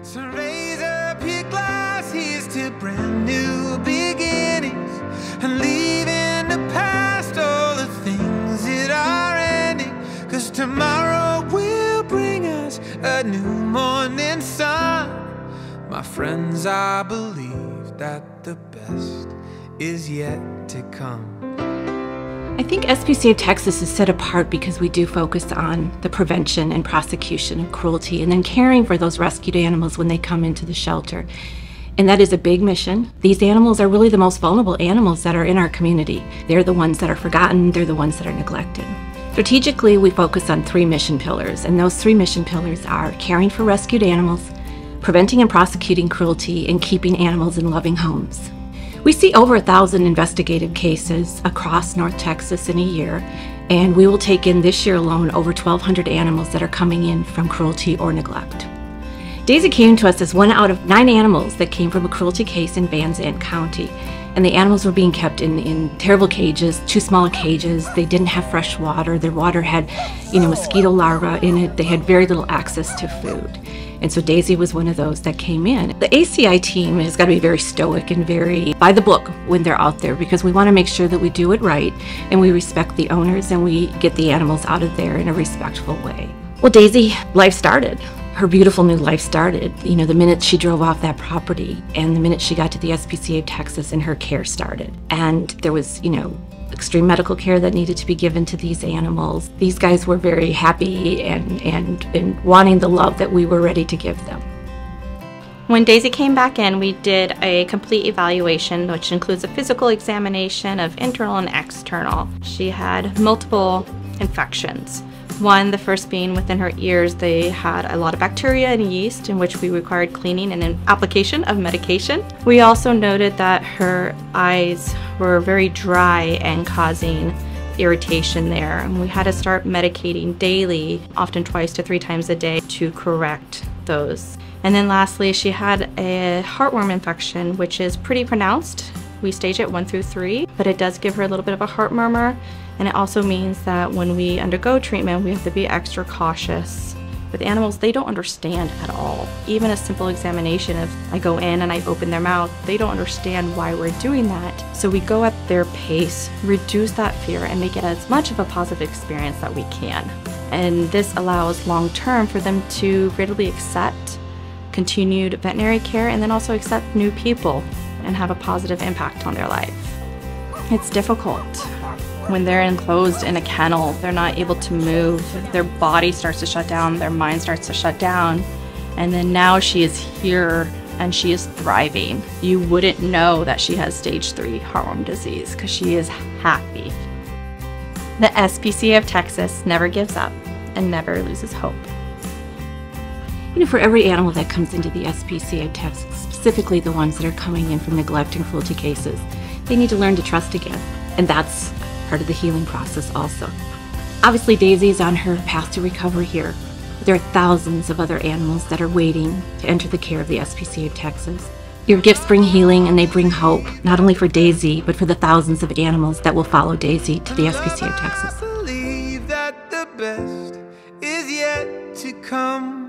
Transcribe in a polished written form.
So raise up your glass, here's to brand new beginnings, and leave in the past all the things that are ending. 'Cause tomorrow will bring us a new morning sun. My friends, I believe that the best is yet to come. I think SPCA of Texas is set apart because we do focus on the prevention and prosecution of cruelty and then caring for those rescued animals when they come into the shelter. And that is a big mission. These animals are really the most vulnerable animals that are in our community. They're the ones that are forgotten, they're the ones that are neglected. Strategically, we focus on 3 mission pillars, and those 3 mission pillars are caring for rescued animals, preventing and prosecuting cruelty, and keeping animals in loving homes. We see over 1,000 investigative cases across North Texas in a year, and we will take in this year alone over 1,200 animals that are coming in from cruelty or neglect. Daisy came to us as 1 out of 9 animals that came from a cruelty case in Van Zandt County, and the animals were being kept in terrible cages, too small cages. They didn't have fresh water. Their water had, mosquito larvae in it. They had very little access to food. And so Daisy was one of those that came in. The ACI team has got to be very stoic and very by the book when they're out there, because we want to make sure that we do it right and we respect the owners and we get the animals out of there in a respectful way. Well, Daisy, life started. Her beautiful new life started, the minute she drove off that property and the minute she got to the SPCA of Texas and her care started. And there was, extreme medical care that needed to be given to these animals. These guys were very happy and wanting the love that we were ready to give them. When Daisy came back in, we did a complete evaluation, which includes a physical examination of internal and external. She had multiple infections. One, the first being within her ears, they had a lot of bacteria and yeast, in which we required cleaning and an application of medication. We also noted that her eyes were very dry and causing irritation there. And we had to start medicating daily, often 2 to 3 times a day, to correct those. And then lastly, she had a heartworm infection, which is pretty pronounced. We stage it 1 through 3, but it does give her a little bit of a heart murmur. And it also means that when we undergo treatment, we have to be extra cautious. With animals, they don't understand at all. Even a simple examination of I go in and I open their mouth, they don't understand why we're doing that. So we go at their pace, reduce that fear, and make it as much of a positive experience that we can. And this allows long-term for them to readily accept continued veterinary care and then also accept new people and have a positive impact on their life. It's difficult. When they're enclosed in a kennel, they're not able to move. Their body starts to shut down, their mind starts to shut down. And then now she is here and she is thriving. You wouldn't know that she has stage 3 heartworm disease because she is happy. The SPCA of Texas never gives up and never loses hope. For every animal that comes into the SPCA of Texas, specifically the ones that are coming in from neglect and cruelty cases, they need to learn to trust again. And that's part of the healing process also. Obviously, Daisy is on her path to recovery here. But there are thousands of other animals that are waiting to enter the care of the SPCA of Texas. Your gifts bring healing and they bring hope, not only for Daisy, but for the thousands of animals that will follow Daisy to the SPCA of Texas. I believe that the best is yet to come.